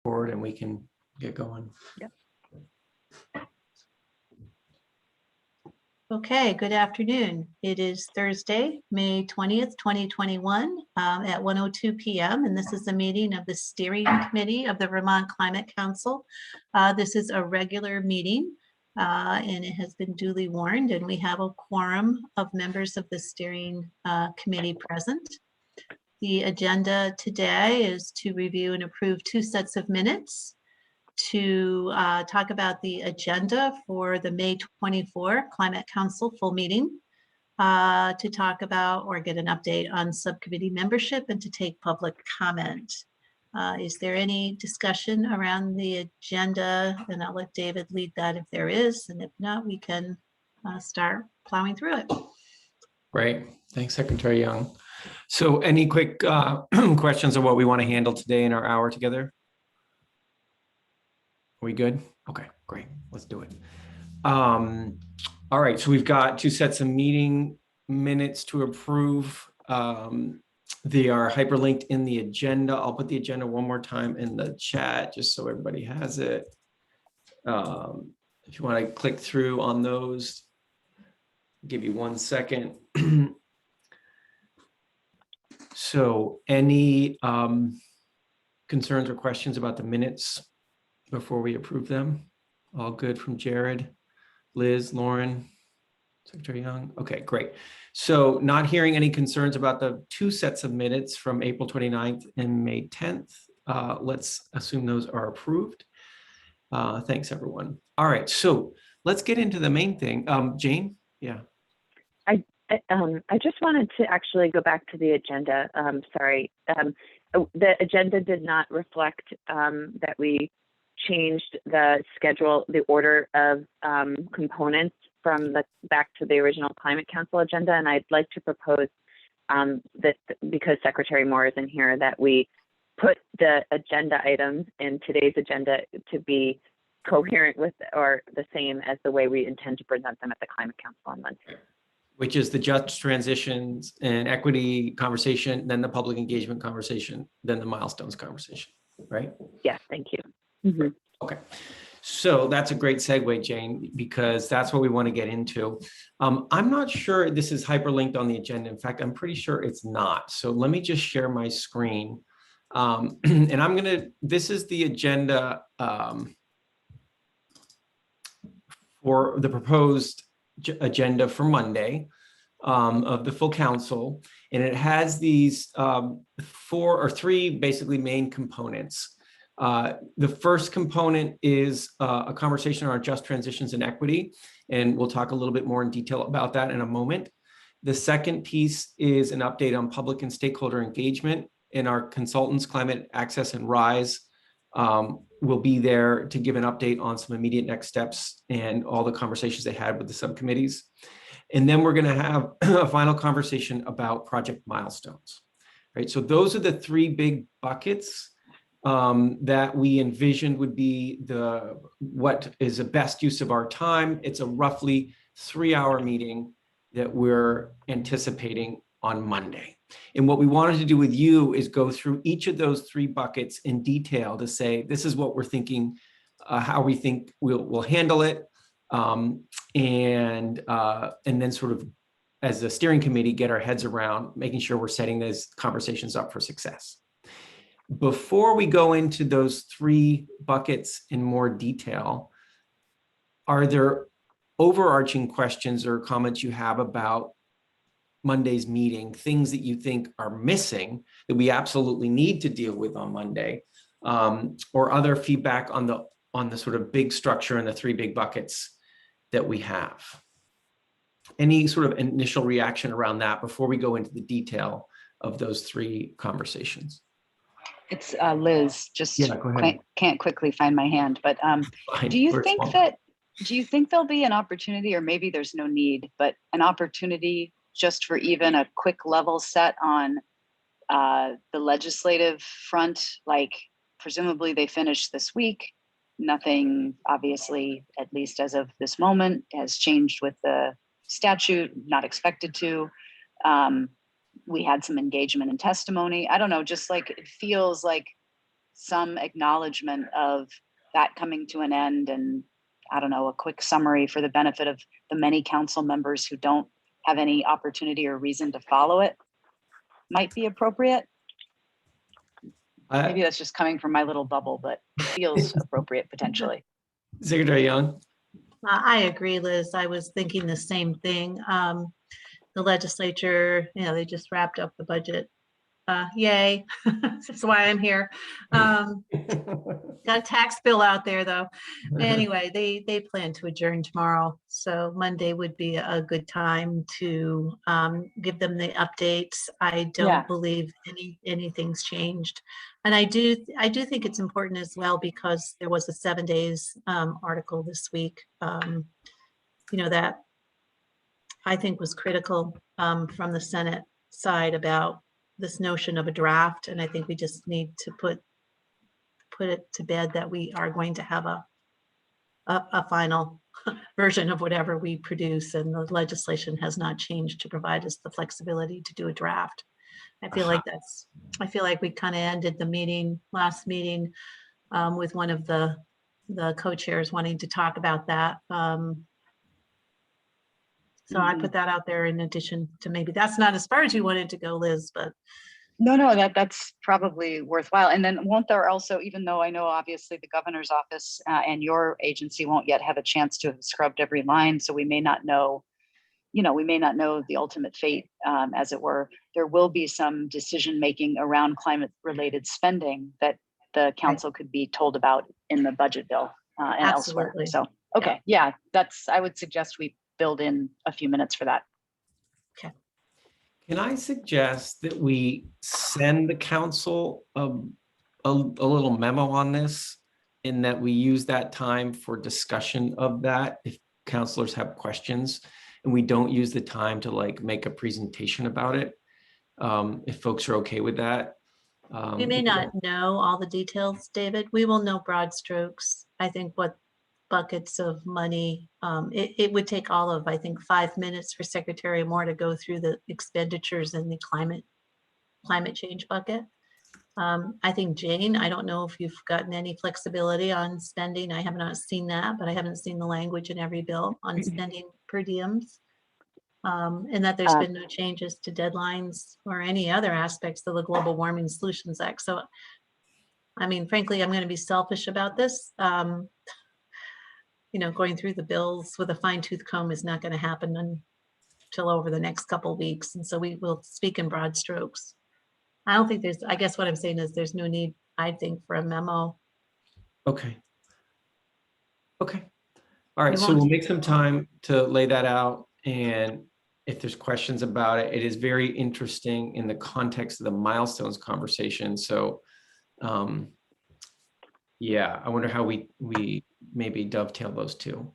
forward and we can get going. Yep. Okay, good afternoon. It is Thursday, May 20th, 2021 at 1:02 p.m. And this is a meeting of the Steering Committee of the Vermont Climate Council. This is a regular meeting and it has been duly warned, and we have a quorum of members of the Steering Committee present. The agenda today is to review and approve 2 sets of minutes, to talk about the agenda for the May 24 Climate Council full meeting, to talk about or get an update on subcommittee membership, and to take public comment. Is there any discussion around the agenda? And I'll let David lead that if there is, and if not, we can start plowing through it. Great. Thanks, Secretary Young. So any quick questions on what we want to handle today in our hour together? Are we good? Okay, great. Let's do it. All right, so we've got 2 sets of meeting minutes to approve. They are hyperlinked in the agenda. I'll put the agenda one more time in the chat just so everybody has it. If you want to click through on those, I'll give you 1 second. So any concerns or questions about the minutes before we approve them? All good from Jared, Liz, Lauren, Secretary Young? Okay, great. So not hearing any concerns about the 2 sets of minutes from April 29th and May 10th. Let's assume those are approved. Thanks, everyone. All right, so let's get into the main thing. Jane? Yeah. I just wanted to actually go back to the agenda. Sorry. The agenda did not reflect that we changed the schedule, the order of components from back to the original Climate Council agenda. And I'd like to propose that, because Secretary Moore is in here, that we put the agenda items in today's agenda to be coherent with or the same as the way we intend to present them at the Climate Council on Monday. Which is the just transitions and equity conversation, then the public engagement conversation, then the milestones conversation, right? Yes, thank you. Mm-hmm. Okay, so that's a great segue, Jane, because that's what we want to get into. I'm not sure this is hyperlinked on the agenda. In fact, I'm pretty sure it's not. So let me just share my screen. And this is the agenda for the proposed agenda for Monday of the full council. And it has these 4 or 3 basically main components. The first component is a conversation on just transitions and equity, and we'll talk a little bit more in detail about that in a moment. The second piece is an update on public and stakeholder engagement, and our consultants, Climate Access and RISE, will be there to give an update on some immediate next steps and all the conversations they had with the subcommittees. And then we're going to have a final conversation about project milestones, right? So those are the 3 big buckets that we envisioned would be what is the best use of our time. It's a roughly 3-hour meeting that we're anticipating on Monday. And what we wanted to do with you is go through each of those 3 buckets in detail to say, this is what we're thinking, how we think we'll handle it. And then sort of as a steering committee, get our heads around making sure we're setting those conversations up for success. Before we go into those 3 buckets in more detail, are there overarching questions or comments you have about Monday's meeting, things that you think are missing that we absolutely need to deal with on Monday, or other feedback on the sort of big structure and the 3 big buckets that we have? Any sort of initial reaction around that before we go into the detail of those 3 conversations? It's Liz. Just Yeah, go ahead. can't quickly find my hand, but do you think there'll be an opportunity, or maybe there's no need, but an opportunity just for even a quick level set on the legislative front? Like, presumably they finished this week. Nothing, obviously, at least as of this moment, has changed with the statute, not expected to. We had some engagement and testimony. I don't know, just like it feels like some acknowledgement of that coming to an end, and I don't know, a quick summary for the benefit of the many council members who don't have any opportunity or reason to follow it might be appropriate. Maybe that's just coming from my little bubble, but it feels appropriate potentially. Secretary Young. I agree, Liz. I was thinking the same thing. The legislature, they just wrapped up the budget. Yay. That's why I'm here. Got a tax bill out there though. Anyway, they plan to adjourn tomorrow. So Monday would be a good time to give them the updates. I don't believe anything's changed. And I do think it's important as well, because there was a 7 days article this week, that I think was critical from the Senate side about this notion of a draft. And I think we just need to put it to bed that we are going to have a final version of whatever we produce, and the legislation has not changed to provide us the flexibility to do a draft. I feel like we kind of ended the last meeting with one of the co-chairs wanting to talk about that. So I put that out there in addition to, maybe that's not as far as you wanted to go, Liz, but. No, that's probably worthwhile. And then won't there also, even though I know obviously the governor's office and your agency won't yet have a chance to have scrubbed every line, so we may not know, the ultimate fate, as it were. There will be some decision-making around climate-related spending that the council could be told about in the budget bill and elsewhere. So, okay, I would suggest we build in a few minutes for that. Okay. Can I suggest that we send the council a little memo on this, in that we use that time for discussion of that if counselors have questions, and we don't use the time to make a presentation about it, if folks are okay with that. We may not know all the details, David. We will know broad strokes. I think what buckets of money, it would take all of, I think, 5 minutes for Secretary Moore to go through the expenditures in the climate change bucket. I think, Jane, I don't know if you've gotten any flexibility on spending. I have not seen that, but I haven't seen the language in every bill on spending per diems. And that there's been no changes to deadlines or any other aspects of the Global Warming Solutions Act. So, I mean, frankly, I'm going to be selfish about this. Going through the bills with a fine-tooth comb is not going to happen until over the next couple of weeks. And so we will speak in broad strokes. I don't think I guess what I'm saying is there's no need, I think, for a memo. Okay. All right, so we'll make some time to lay that out. And if there's questions about it, it is very interesting in the context of the milestones conversation. So I wonder how we maybe dovetail those two.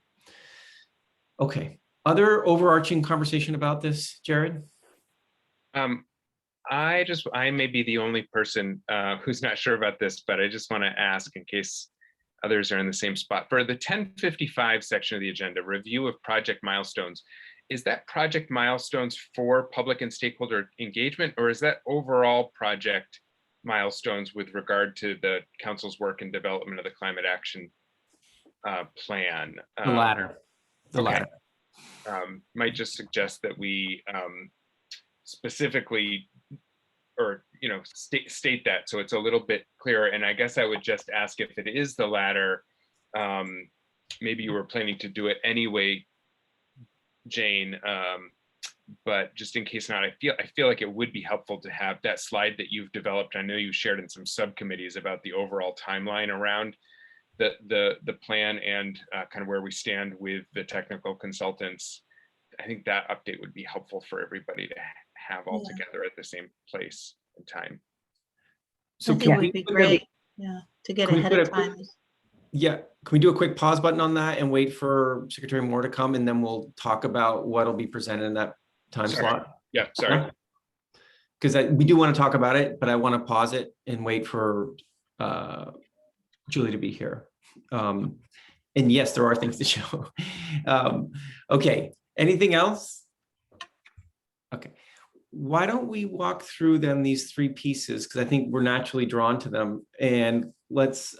Okay, other overarching conversation about this, Jared? I may be the only person who's not sure about this, but I just want to ask in case others are in the same spot. For the 1055 section of the agenda, review of project milestones, is that project milestones for public and stakeholder engagement, or is that overall project milestones with regard to the council's work and development of the climate action plan? The latter. Latter. Might just suggest that we specifically, or state that so it's a little bit clearer. And I guess I would just ask, if it is the latter, maybe you were planning to do it anyway, Jane, but just in case not, I feel like it would be helpful to have that slide that you've developed. I know you shared in some subcommittees about the overall timeline around the plan and kind of where we stand with the technical consultants. I think that update would be helpful for everybody to have all together at the same place and time. So I think it would be great, to get ahead of time. Can we do a quick pause button on that and wait for Secretary Moore to come, and then we'll talk about what will be presented in that time slot? Yeah, sorry. Because we do want to talk about it, but I want to pause it and wait for Julie to be here. And yes, there are things to show. Okay, anything else? Okay, why don't we walk through them, these three pieces, because I think we're naturally drawn to them. And let's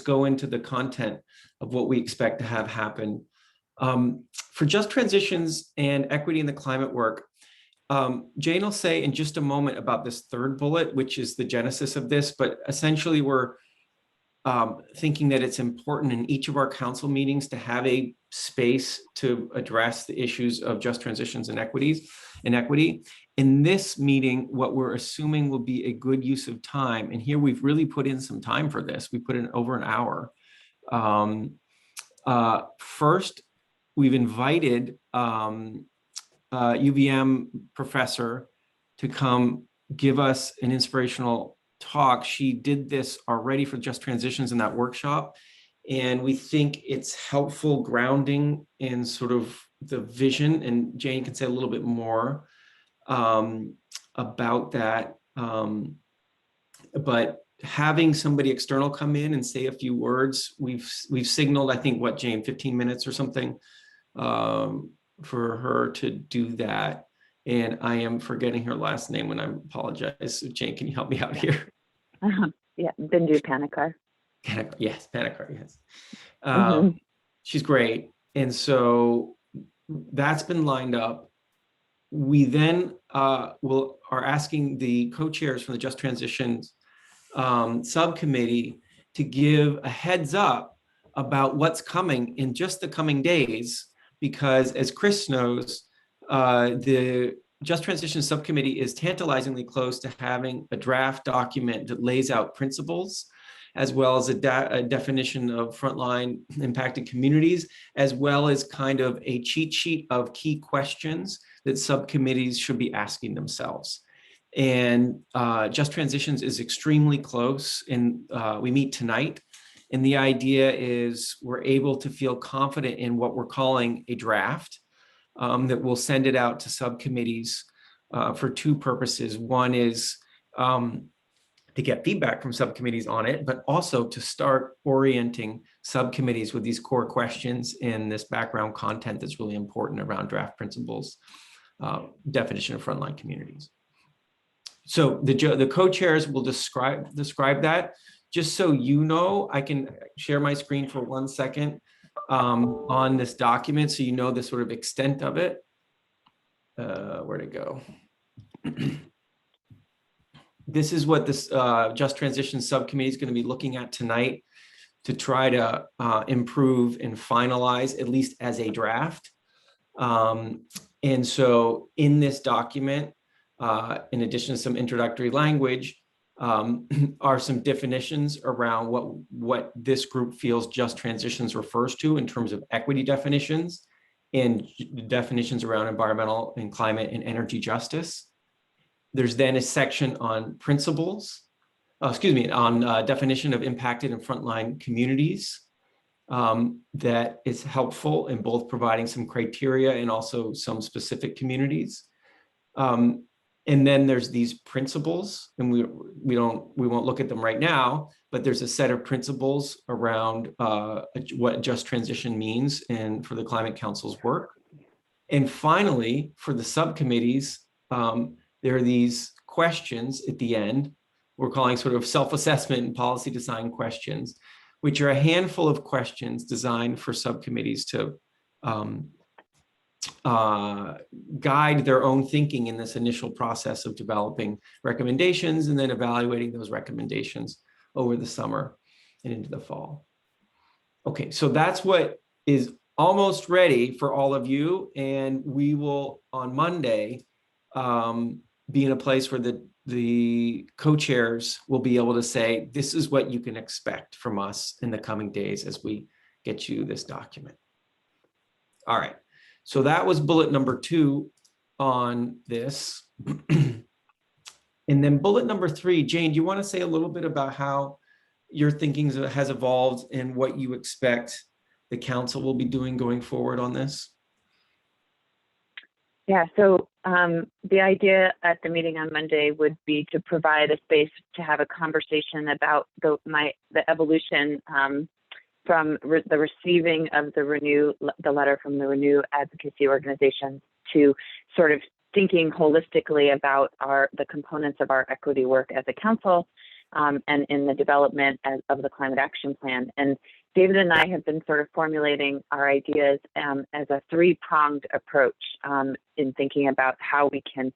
go into the content of what we expect to have happen. For just transitions and equity in the climate work, Jane will say in just a moment about this third bullet, which is the genesis of this, but essentially we're thinking that it's important in each of our council meetings to have a space to address the issues of just transitions and equity. In this meeting, what we're assuming will be a good use of time, and here we've really put in some time for this. We put in over an hour. First, we've invited UVM professor to come give us an inspirational talk. She did this already for just transitions in that workshop, and we think it's helpful grounding in sort of the vision, and Jane can say a little bit more about that, but having somebody external come in and say a few words, we've signaled, I think, what, Jane, 15 minutes or something for her to do that. And I am forgetting her last name, and I apologize. So Jane, can you help me out here? Yeah, Bindu Panikar. Yes, Panikar, yes. Mhm. She's great. And so that's been lined up. We then are asking the co-chairs from the Just Transitions subcommittee to give a heads up about what's coming in just the coming days, because as Chris knows, the Just Transition Subcommittee is tantalizingly close to having a draft document that lays out principles, as well as a definition of frontline impacted communities, as well as kind of a cheat sheet of key questions that subcommittees should be asking themselves. And Just Transitions is extremely close, and we meet tonight. And the idea is we're able to feel confident in what we're calling a draft, that we'll send it out to subcommittees for two purposes. One is to get feedback from subcommittees on it, but also to start orienting subcommittees with these core questions and this background content that's really important around draft principles, definition of frontline communities. So the co-chairs will describe that. Just so you know, I can share my screen for 1 second on this document, so you know the sort of extent of it. Where'd it go? This is what this Just Transition Subcommittee is going to be looking at tonight to try to improve and finalize, at least as a draft. And so in this document, in addition to some introductory language, are some definitions around what this group feels Just Transitions refers to in terms of equity definitions, and definitions around environmental and climate and energy justice. There's then a section on principles, on definition of impacted and frontline communities, that is helpful in both providing some criteria and also some specific communities. And then there's these principles, and we won't look at them right now, but there's a set of principles around what Just Transition means and for the Climate Council's work. And finally, for the subcommittees, there are these questions at the end we're calling sort of self-assessment and policy design questions, which are a handful of questions designed for subcommittees to guide their own thinking in this initial process of developing recommendations and then evaluating those recommendations over the summer and into the fall. Okay, so that's what is almost ready for all of you, and we will on Monday be in a place where the co-chairs will be able to say, this is what you can expect from us in the coming days as we get you this document. All right. So that was bullet number 2 on this. And then bullet number 3, Jane, do you want to say a little bit about how your thinking has evolved and what you expect the council will be doing going forward on this? Yeah, so the idea at the meeting on Monday would be to provide a space to have a conversation about the evolution from the receiving of the letter from the Renew advocacy organizations to sort of thinking holistically about the components of our equity work as a council, and in the development of the climate action plan. And David and I have been sort of formulating our ideas as a three-pronged approach in thinking about how we can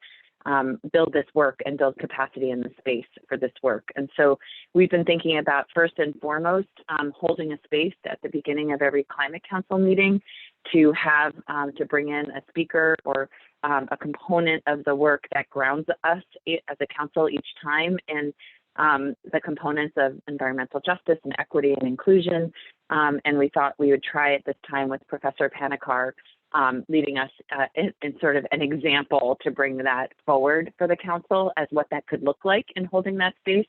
build this work and build capacity in the space for this work. And so we've been thinking about, first and foremost, holding a space at the beginning of every Climate Council meeting to have to bring in a speaker or a component of the work that grounds us as a council each time, and the components of environmental justice and equity and inclusion. And we thought we would try it this time with Professor Panikar leading us in sort of an example to bring that forward for the council as what that could look like in holding that space.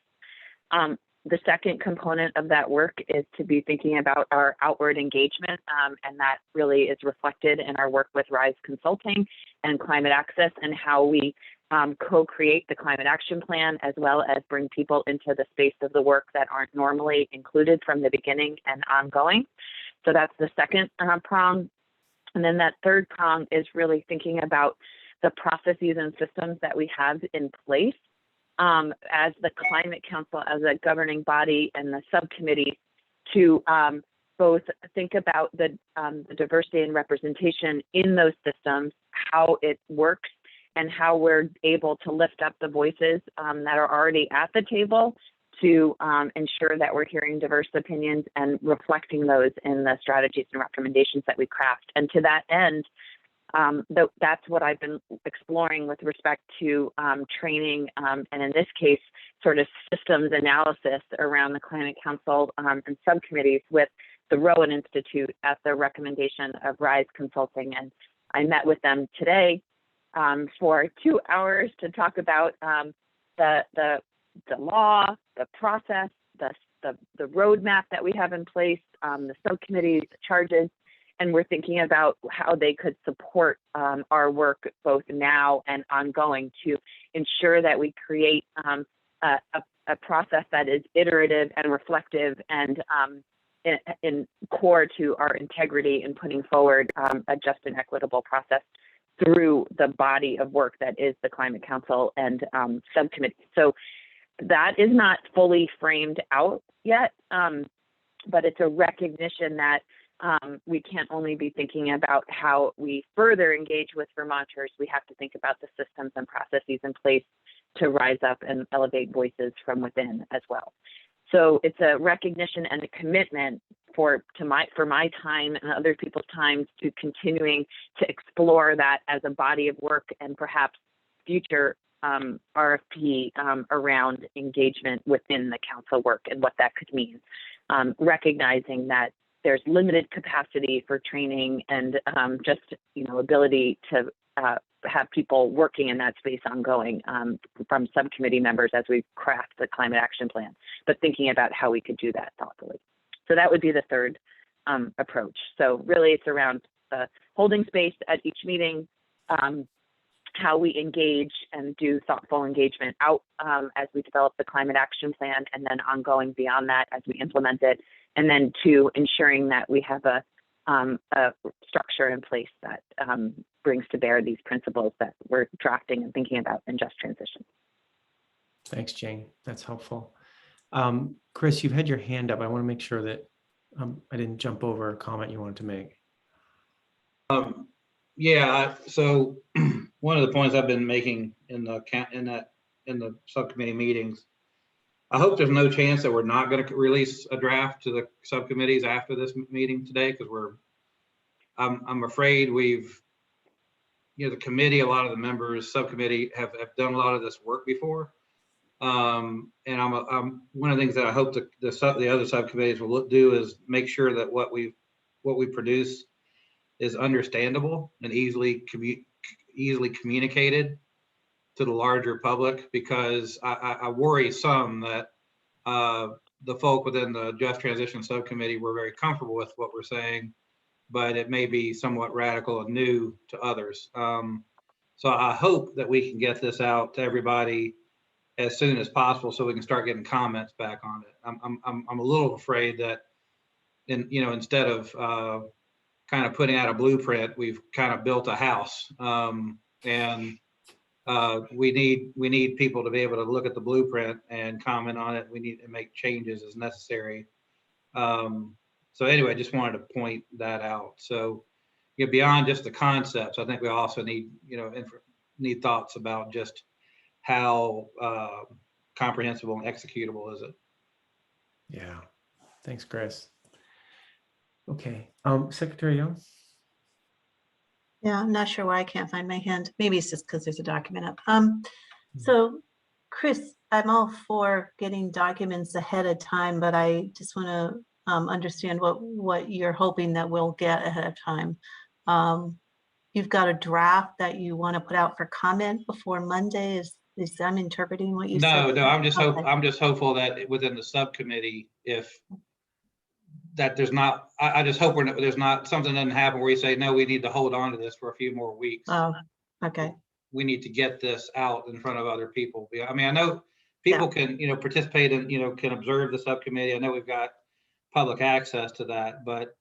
The second component of that work is to be thinking about our outward engagement, and that really is reflected in our work with RISE Consulting and Climate Access, and how we co-create the climate action plan, as well as bring people into the space of the work that aren't normally included from the beginning and ongoing. So that's the second prong. And then that third prong is really thinking about the processes and systems that we have in place as the Climate Council, as a governing body, and the subcommittee to both think about the diversity and representation in those systems, how it works, and how we're able to lift up the voices that are already at the table to ensure that we're hearing diverse opinions and reflecting those in the strategies and recommendations that we craft. And to that end, that's what I've been exploring with respect to training, and in this case, sort of systems analysis around the Climate Council and subcommittees with the Rowan Institute at the recommendation of RISE Consulting. And I met with them today for 2 hours to talk about the law, the process, the roadmap that we have in place, the subcommittees, the charges, and we're thinking about how they could support our work both now and ongoing to ensure that we create a process that is iterative and reflective and in core to our integrity in putting forward a just and equitable process through the body of work that is the Climate Council and subcommittee. So that is not fully framed out yet, but it's a recognition that we can't only be thinking about how we further engage with Vermonters, we have to think about the systems and processes in place to rise up and elevate voices from within as well. So it's a recognition and a commitment for my time and other people's times to continuing to explore that as a body of work, and perhaps future RFP around engagement within the council work and what that could mean, recognizing that there's limited capacity for training and just ability to have people working in that space ongoing from subcommittee members as we craft the climate action plan, but thinking about how we could do that thoughtfully. So that would be the third approach. So really it's around holding space at each meeting, how we engage and do thoughtful engagement out as we develop the climate action plan, and then ongoing beyond that as we implement it, and then two, ensuring that we have a structure in place that brings to bear these principles that we're drafting and thinking about in just transition. Thanks, Jane. That's helpful. Chris, you've had your hand up. I want to make sure that I didn't jump over a comment you wanted to make. Yeah, so one of the points I've been making in the subcommittee meetings, I hope there's no chance that we're not going to release a draft to the subcommittees after this meeting today, because I'm afraid we've, the committee, a lot of the members, subcommittee have done a lot of this work before. And I'm one of the things that I hope the other subcommittees will do is make sure that what we produce is understandable and easily communicated to the larger public, because I worry some that the folk within the Just Transition Subcommittee were very comfortable with what we're saying, but it may be somewhat radical and new to others. So I hope that we can get this out to everybody as soon as possible so we can start getting comments back on it. I'm a little afraid that instead of kind of putting out a blueprint, we've kind of built a house, and we need people to be able to look at the blueprint and comment on it. We need to make changes as necessary. So anyway, I just wanted to point that out. So beyond just the concepts, I think we also need, need thoughts about just how comprehensible and executable is it. Yeah, thanks, Chris. Okay, Secretary Young. Yeah, I'm not sure why I can't find my hand. Maybe it's just because there's a document up. So Chris, I'm all for getting documents ahead of time, but I just want to understand what you're hoping that we'll get ahead of time. You've got a draft that you want to put out for comment before Monday. Is I'm interpreting what you said? No, I'm just Okay. I'm just hopeful that within the subcommittee, that there's not, I just hope there's not, something doesn't happen where you say, no, we need to hold on to this for a few more weeks. Oh, okay. We need to get this out in front of other people. I mean, I know people can, participate and, can observe the subcommittee. I know we've got public access to that, but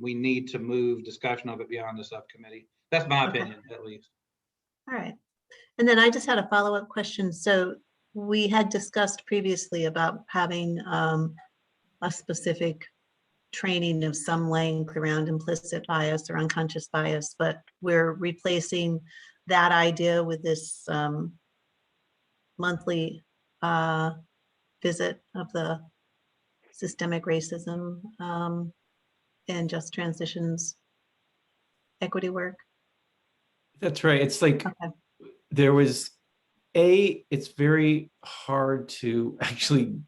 we need to move discussion of it beyond the subcommittee. That's my opinion, at least. All right. And then I just had a follow-up question. So we had discussed previously about having a specific training of some length around implicit bias or unconscious bias, but we're replacing that idea with this monthly visit of the systemic racism and just transitions equity work. That's right. It's like Okay. there was it's very hard to actually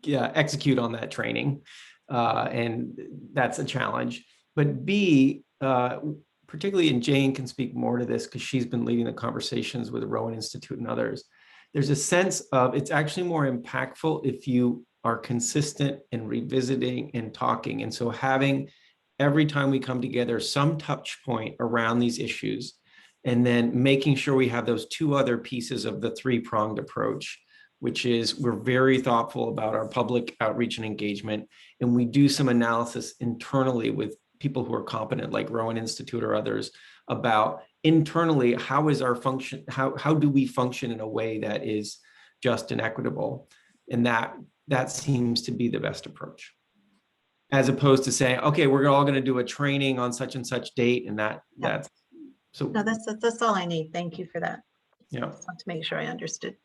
execute on that training. And that's a challenge. But B, particularly, and Jane can speak more to this because she's been leading the conversations with the Rowan Institute and others, there's a sense of it's actually more impactful if you are consistent in revisiting and talking. And so having every time we come together some touch point around these issues, and then making sure we have those two other pieces of the three-pronged approach, which is we're very thoughtful about our public outreach and engagement, and we do some analysis internally with people who are competent, like Rowan Institute or others, about internally how is our function, how do we function in a way that is just and equitable, and that seems to be the best approach, as opposed to saying, okay, we're all going to do a training on such and such date, and that's so. No, that's all I need. Thank you for that. Yeah, Just want to make sure I understood.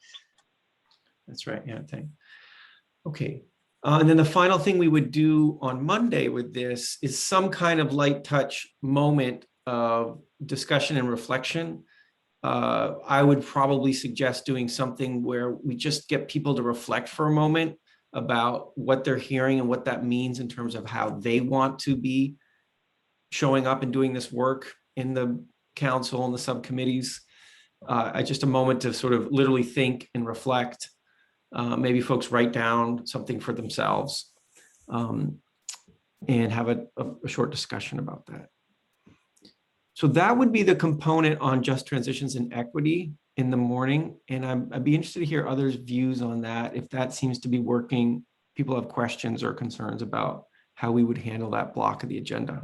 that's right. Yeah, thanks. Okay. And then the final thing we would do on Monday with this is some kind of light touch moment of discussion and reflection. I would probably suggest doing something where we just get people to reflect for a moment about what they're hearing and what that means in terms of how they want to be showing up and doing this work in the council and the subcommittees. Just a moment to sort of literally think and reflect. Maybe folks write down something for themselves and have a short discussion about that. So that would be the component on just transitions and equity in the morning. And I'd be interested to hear others' views on that. If that seems to be working, people have questions or concerns about how we would handle that block of the agenda.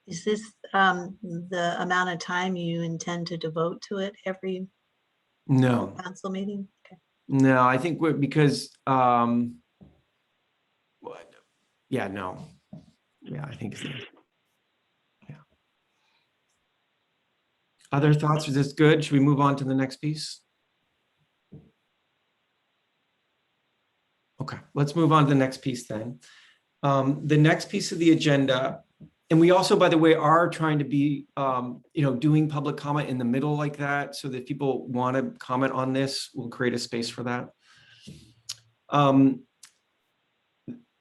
Is this the amount of time you intend to devote to it every No, council meeting? Okay. no, I think because, yeah, no. Yeah, I think it's, yeah. Other thoughts? Is this good? Should we move on to the next piece? Okay, let's move on to the next piece then. The next piece of the agenda, and we also, by the way, are trying to be, doing public comment in the middle like that, so that if people want to comment on this, we'll create a space for that.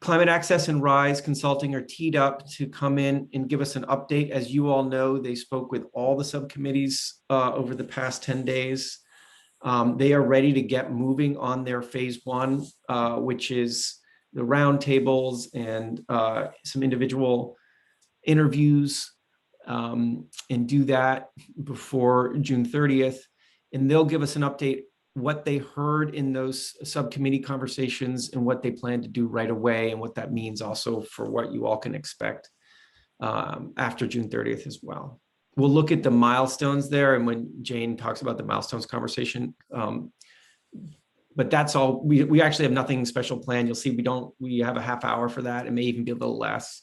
Climate Access and RISE Consulting are teed up to come in and give us an update. As you all know, they spoke with all the subcommittees over the past 10 days. They are ready to get moving on their phase one, which is the roundtables and some individual interviews, and do that before June 30th. And they'll give us an update what they heard in those subcommittee conversations and what they plan to do right away, and what that means also for what you all can expect after June 30th as well. we'll look at the milestones there. And when Jane talks about the milestones conversation, but that's all. We actually have nothing special planned. You'll see we have a half hour for that. It may even be a little less.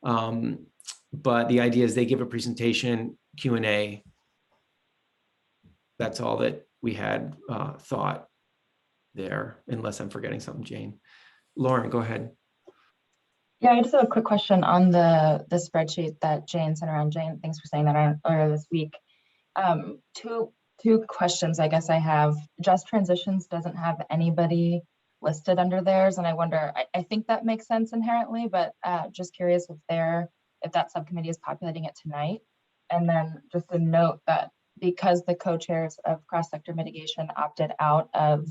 But the idea is they give a presentation, Q&A. That's all that we had thought there, unless I'm forgetting something, Jane. Lauren, go ahead. Yeah, I just have a quick question on the spreadsheet that Jane sent around. Jane, thanks for saying that earlier this week. Two questions I guess I have. Just Transitions doesn't have anybody listed under theirs, and I wonder, I think that makes sense inherently, but just curious if that subcommittee is populating it tonight. And then just a note that because the co-chairs of cross-sector mitigation opted out of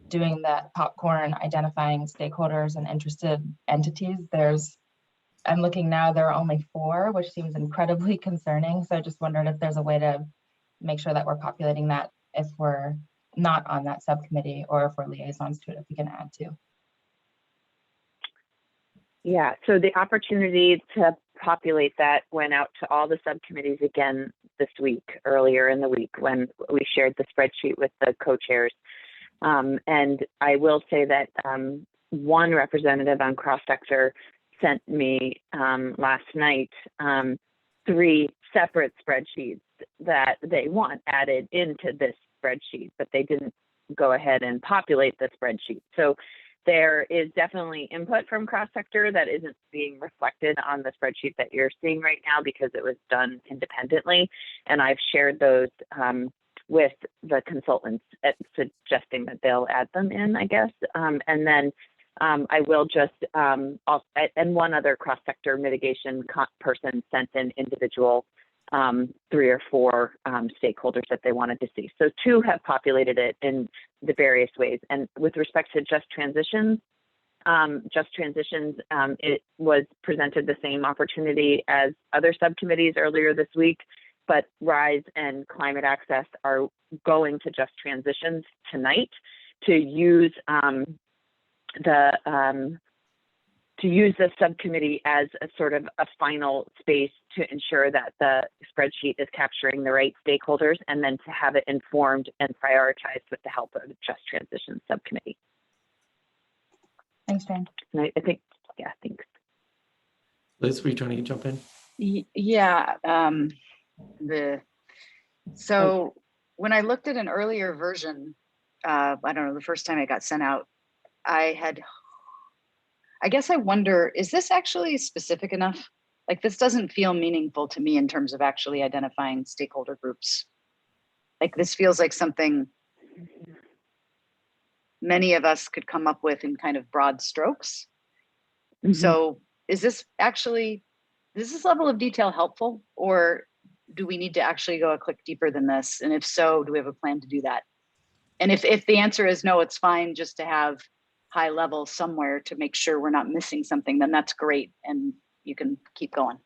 doing that popcorn identifying stakeholders and interested entities, I'm looking now, there are only 4, which seems incredibly concerning. So I just wondered if there's a way to make sure that we're populating that if we're not on that subcommittee, or if we're liaisons to it, if we can add to. Yeah, so the opportunity to populate that went out to all the subcommittees again this week, earlier in the week, when we shared the spreadsheet with the co-chairs. And I will say that one representative on cross-sector sent me last night 3 separate spreadsheets that they want added into this spreadsheet, but they didn't go ahead and populate the spreadsheet. So there is definitely input from cross-sector that isn't being reflected on the spreadsheet that you're seeing right now because it was done independently. And I've shared those with the consultants suggesting that they'll add them in, I guess. And then I will just, and one other cross-sector mitigation person sent an individual 3 or 4 stakeholders that they wanted to see. So 2 have populated it in the various ways. And with respect to Just Transitions, it was presented the same opportunity as other subcommittees earlier this week, but RISE and Climate Access are going to Just Transitions tonight to use the subcommittee as a sort of a final space to ensure that the spreadsheet is capturing the right stakeholders, and then to have it informed and prioritized with the help of the Just Transitions subcommittee. Thanks, Jane. And I think, yeah, thanks. Liz, were you trying to jump in? Yeah. So when I looked at an earlier version, I don't know, the first time it got sent out, I guess I wonder, is this actually specific enough? Like, this doesn't feel meaningful to me in terms of actually identifying stakeholder groups. Like, this feels like something many of us could come up with in kind of broad strokes. Mm-hmm. So is this level of detail helpful, or do we need to actually go a click deeper than this? And if so, do we have a plan to do that? And if the answer is no, it's fine just to have high level somewhere to make sure we're not missing something, then that's great. And you can keep going.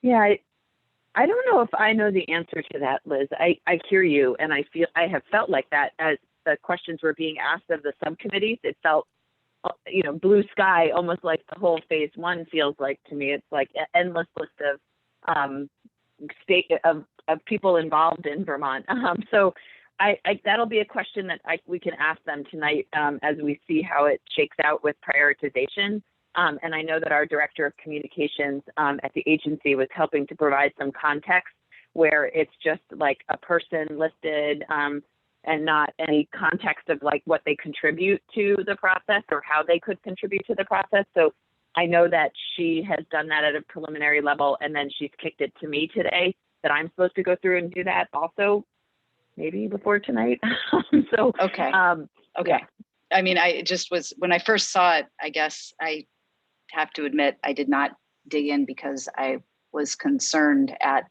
Yeah, I don't know if I know the answer to that, Liz. I hear you, and I have felt like that as the questions were being asked of the subcommittees. It felt, blue sky, almost like the whole phase 1 feels like to me. It's like an endless list of people involved in Vermont. So that'll be a question that we can ask them tonight as we see how it shakes out with prioritization. And I know that our director of communications at the agency was helping to provide some context where it's just like a person listed and not any context of like what they contribute to the process or how they could contribute to the process. So I know that she has done that at a preliminary level, and then she's kicked it to me today that I'm supposed to go through and do that also, maybe before tonight. So okay. Okay. Yeah. I mean, when I first saw it, I guess I have to admit I did not dig in because I was concerned at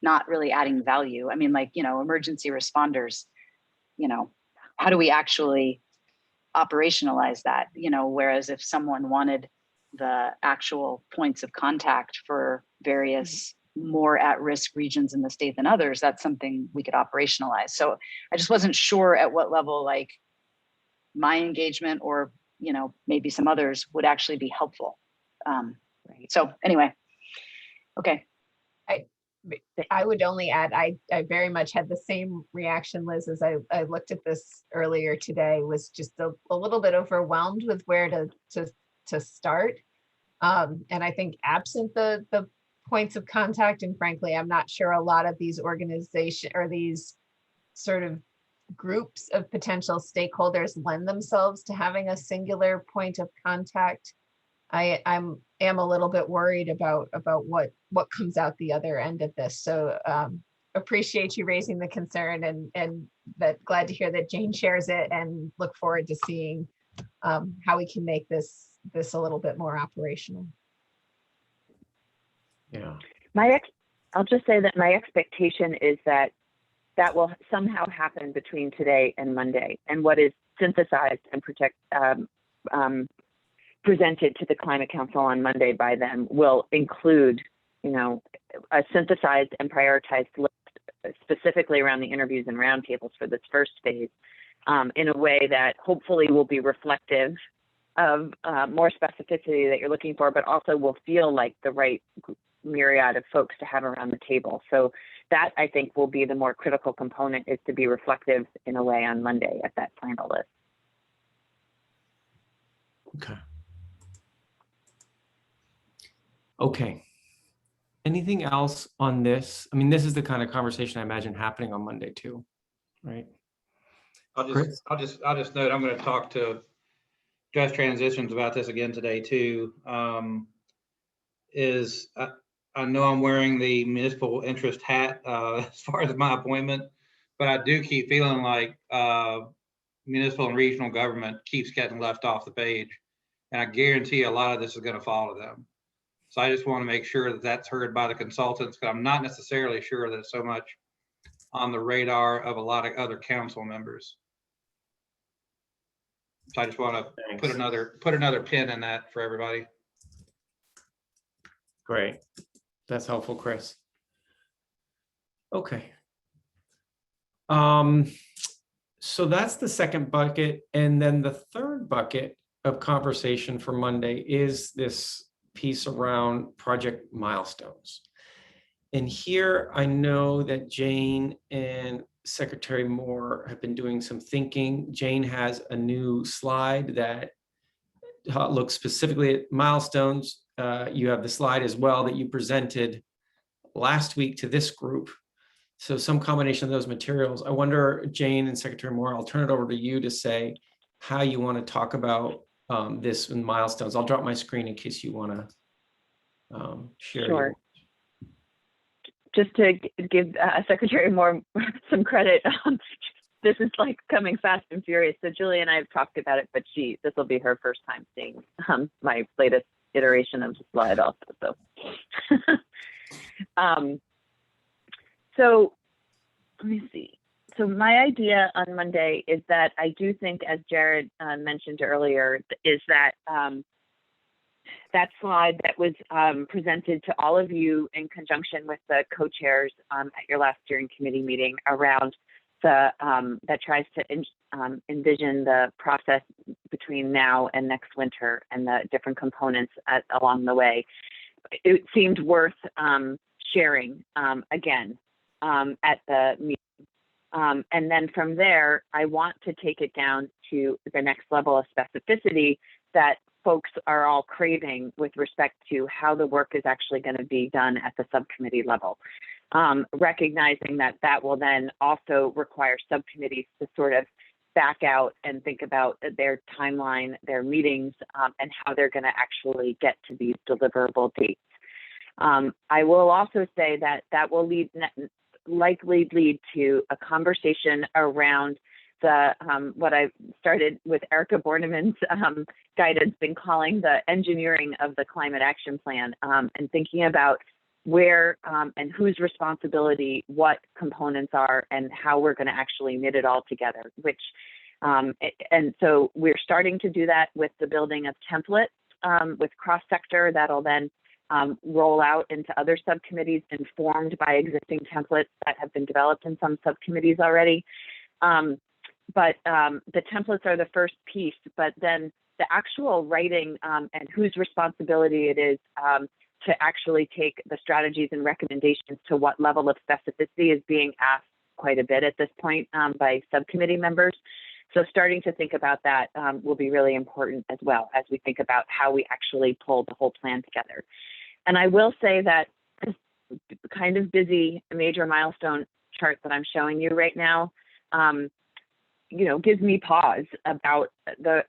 not really adding value. I mean, like, emergency responders, how do we actually operationalize that? Whereas if someone wanted the actual points of contact for various more at-risk regions in the state than others, that's something we could operationalize. So I just wasn't sure at what level, like, my engagement or, maybe some others would actually be helpful. Right. So anyway, okay. I would only add, I very much had the same reaction, Liz, as I looked at this earlier today, was just a little bit overwhelmed with where to start. And I think absent the points of contact, and frankly, I'm not sure a lot of these organizations or these sort of groups of potential stakeholders lend themselves to having a singular point of contact. I am a little bit worried about what comes out the other end of this. So appreciate you raising the concern, and that glad to hear that Jane shares it, and look forward to seeing how we can make this a little bit more operational. Yeah. I'll just say that my expectation is that will somehow happen between today and Monday, and what is synthesized and presented to the Climate Council on Monday by them will include, a synthesized and prioritized list specifically around the interviews and roundtables for this first phase, in a way that hopefully will be reflective of more specificity that you're looking for, but also will feel like the right myriad of folks to have around the table. So that, I think, will be the more critical component, is to be reflective in a way on Monday at that final list. Okay. Okay. Anything else on this? I mean, this is the kind of conversation I imagine happening on Monday too, right? I'll just note, I'm going to talk to Just Transitions about this again today too. I know I'm wearing the municipal interest hat as far as my appointment, but I do keep feeling like municipal and regional government keeps getting left off the page, and I guarantee a lot of this is going to fall to them. So I just want to make sure that that's heard by the consultants, because I'm not necessarily sure that it's so much on the radar of a lot of other council members. So I just want to put another pin in that for everybody. Great. That's helpful, Chris. Okay. So that's the second bucket. And then the third bucket of conversation for Monday is this piece around project milestones. And here I know that Jane and Secretary Moore have been doing some thinking. Jane has a new slide that looks specifically at milestones. You have the slide as well that you presented last week to this group. So some combination of those materials. I wonder, Jane and Secretary Moore, I'll turn it over to you to say how you want to talk about this in milestones. I'll drop my screen in case you want to share. Sure. Just to give Secretary Moore some credit, this is like coming fast and furious. So Julie and I have talked about it, but this will be her first time seeing my latest iteration of the slide also. So, so let me see. So my idea on Monday is that I do think, as Jared mentioned earlier, is that that slide that was presented to all of you in conjunction with the co-chairs at your last steering committee meeting around the that tries to envision the process between now and next winter and the different components along the way. It seemed worth sharing again at the meeting. And then from there, I want to take it down to the next level of specificity that folks are all craving with respect to how the work is actually going to be done at the subcommittee level. Recognizing that will then also require subcommittees to sort of back out and think about their timeline, their meetings, and how they're going to actually get to these deliverable dates. I will also say that will likely lead to a conversation around the what I started with Erica Borneman's guidance, been calling the engineering of the climate action plan, and thinking about where and whose responsibility what components are and how we're going to actually knit it all together. And so we're starting to do that with the building of templates with cross-sector that'll then roll out into other subcommittees informed by existing templates that have been developed in some subcommittees already. But the templates are the first piece, but then the actual writing and whose responsibility it is to actually take the strategies and recommendations to what level of specificity is being asked quite a bit at this point by subcommittee members. So starting to think about that will be really important as well as we think about how we actually pull the whole plan together. And I will say that this kind of busy major milestone chart that I'm showing you right now, gives me pause about the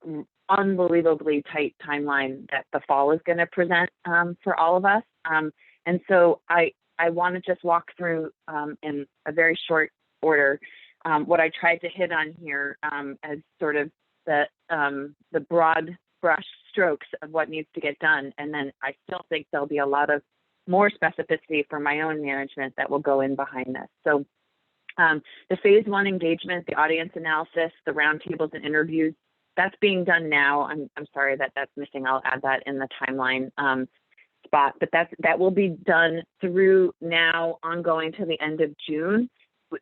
unbelievably tight timeline that the fall is going to present for all of us. And so I want to just walk through in a very short order what I tried to hit on here as sort of the broad brush strokes of what needs to get done. And then I still think there'll be a lot of more specificity for my own management that will go in behind this. So the phase 1 engagement, the audience analysis, the roundtables and interviews, that's being done now. I'm sorry that that's missing. I'll add that in the timeline spot, but that will be done through now ongoing to the end of June.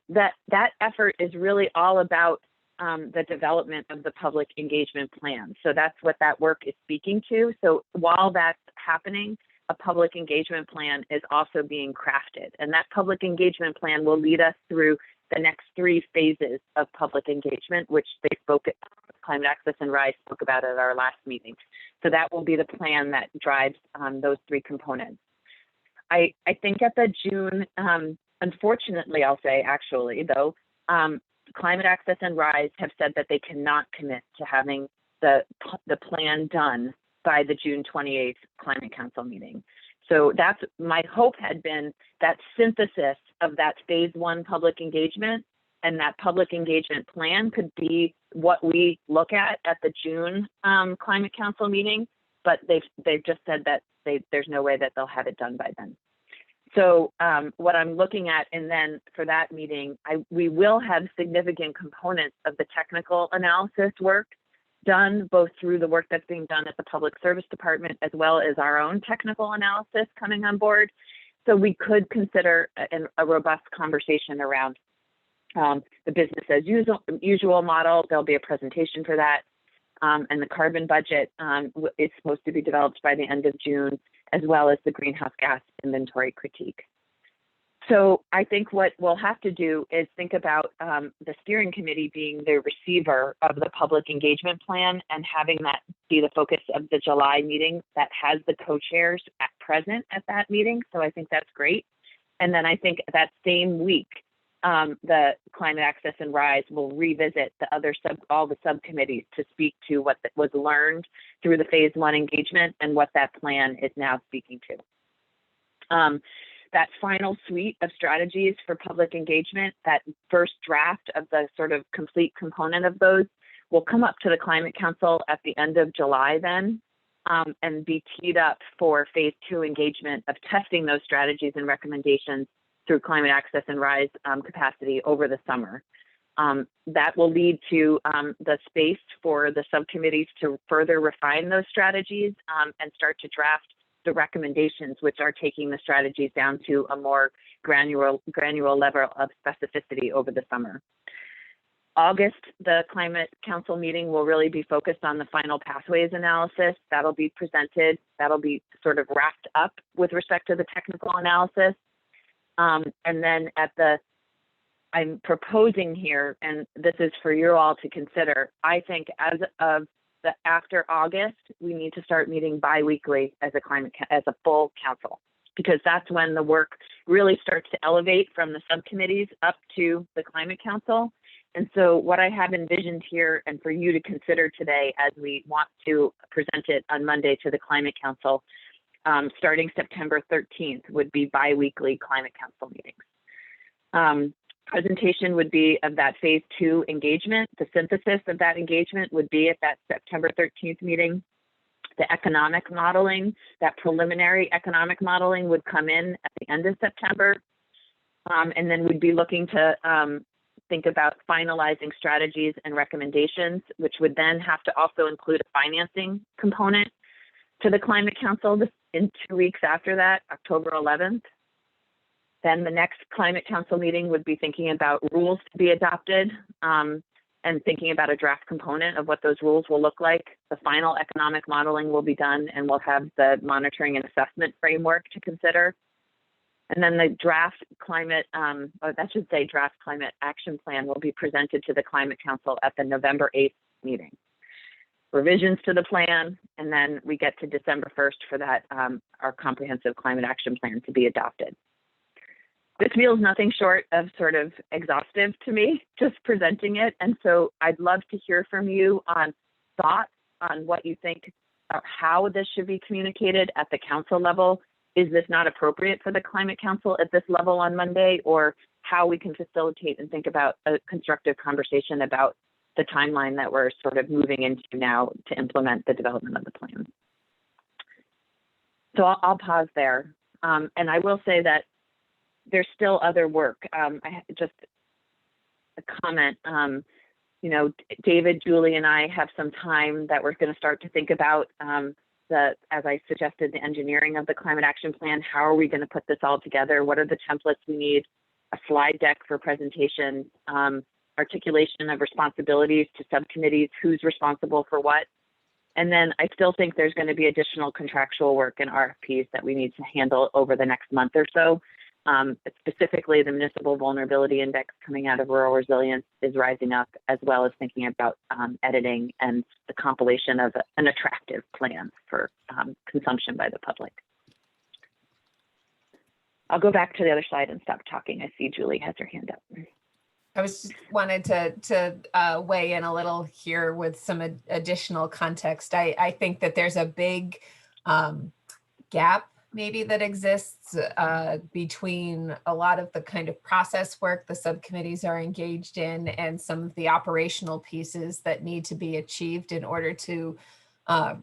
That effort is really all about the development of the public engagement plan. So that's what that work is speaking to. So while that's happening, a public engagement plan is also being crafted. And that public engagement plan will lead us through the next 3 phases of public engagement, which they spoke at Climate Access and RISE spoke about at our last meeting. So that will be the plan that drives those 3 components. I think at the June, unfortunately, I'll say actually though, Climate Access and RISE have said that they cannot commit to having the plan done by the June 28th Climate Council meeting. So that's my hope had been that synthesis of that phase 1 public engagement and that public engagement plan could be what we look at the June Climate Council meeting, but they've just said that there's no way that they'll have it done by then. So what I'm looking at, and then for that meeting, we will have significant components of the technical analysis work done, both through the work that's being done at the Public Service Department, as well as our own technical analysis coming on board. So we could consider a robust conversation around the business as usual model. There'll be a presentation for that. And the carbon budget is supposed to be developed by the end of June, as well as the greenhouse gas inventory critique. So I think what we'll have to do is think about the steering committee being the receiver of the public engagement plan and having that be the focus of the July meeting that has the co-chairs present at that meeting. So I think that's great. And then I think that same week, the Climate Access and RISE will revisit all the subcommittees to speak to what was learned through the phase 1 engagement and what that plan is now speaking to. That final suite of strategies for public engagement, that first draft of the sort of complete component of those, will come up to the Climate Council at the end of July then, and be teed up for phase 2 engagement of testing those strategies and recommendations through Climate Access and RISE capacity over the summer. That will lead to the space for the subcommittees to further refine those strategies and start to draft the recommendations, which are taking the strategies down to a more granular level of specificity over the summer. August, the Climate Council meeting will really be focused on the final pathways analysis. That'll be presented. That'll be sort of wrapped up with respect to the technical analysis. And then I'm proposing here, and this is for you all to consider, I think as of after August, we need to start meeting bi-weekly as a full council, because that's when the work really starts to elevate from the subcommittees up to the Climate Council. And so what I have envisioned here, and for you to consider today as we want to present it on Monday to the Climate Council, starting September 13th, would be bi-weekly Climate Council meetings. Presentation would be of that phase 2 engagement. The synthesis of that engagement would be at that September 13th meeting. The economic modeling, that preliminary economic modeling, would come in at the end of September. And then we'd be looking to think about finalizing strategies and recommendations, which would then have to also include a financing component to the Climate Council in 2 weeks after that, October 11th. Then the next Climate Council meeting would be thinking about rules to be adopted and thinking about a draft component of what those rules will look like. The final economic modeling will be done, and we'll have the monitoring and assessment framework to consider. And then the draft climate, draft climate action plan will be presented to the Climate Council at the November 8th meeting. Revisions to the plan, and then we get to December 1st for that, our comprehensive climate action plan to be adopted. This feels nothing short of sort of exhaustive to me, just presenting it. And so I'd love to hear from you on thoughts on what you think, or how this should be communicated at the council level. Is this not appropriate for the Climate Council at this level on Monday, or how we can facilitate and think about a constructive conversation about the timeline that we're sort of moving into now to implement the development of the plan. So I'll pause there. And I will say that there's still other work. Just a comment, you know, David, Julie, and I have some time that we're going to start to think about as I suggested, the engineering of the climate action plan. How are we going to put this all together? What are the templates we need? A slide deck for presentation, articulation of responsibilities to subcommittees, who's responsible for what. And then I still think there's going to be additional contractual work and RFPs that we need to handle over the next month or so. Specifically, the Municipal Vulnerability Index coming out of Rural Resilience is rising up, as well as thinking about editing and the compilation of an attractive plan for consumption by the public. I'll go back to the other slide and stop talking. I see Julie has her hand up. I was just wanted to weigh in a little here with some additional context. I think that there's a big gap maybe that exists between a lot of the kind of process work the subcommittees are engaged in and some of the operational pieces that need to be achieved in order to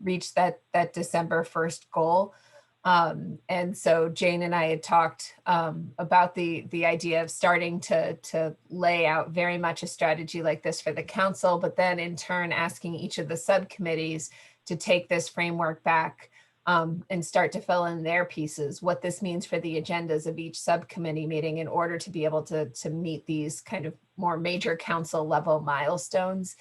reach that December 1st goal. And so Jane and I had talked about the idea of starting to lay out very much a strategy like this for the council, but then in turn asking each of the subcommittees to take this framework back and start to fill in their pieces, what this means for the agendas of each subcommittee meeting in order to be able to meet these kind of more major council level milestones.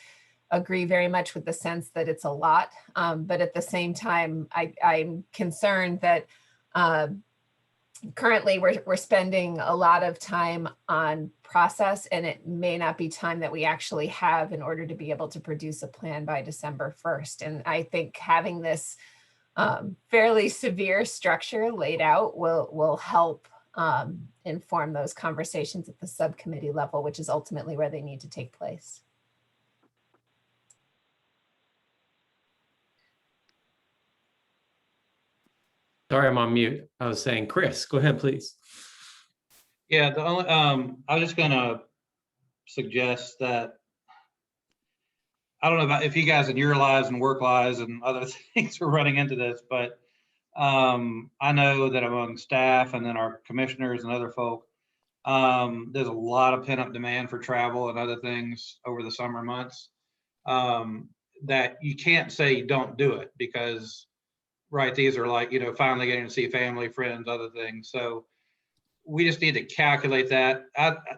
Agree very much with the sense that it's a lot, but at the same time, I'm concerned that currently we're spending a lot of time on process, and it may not be time that we actually have in order to be able to produce a plan by December 1st. And I think having this fairly severe structure laid out will help inform those conversations at the subcommittee level, which is ultimately where they need to take place. Sorry, I'm on mute. I was saying, Chris, go ahead, please. Yeah, the only I was just gonna suggest that, I don't know about if you guys in your lives and work lives and other things are running into this, but I know that among staff and then our commissioners and other folk, there's a lot of pent up demand for travel and other things over the summer months, that you can't say don't do it because, right, these are like, you know, finally getting to see family, friends, other things. So we just need to calculate that.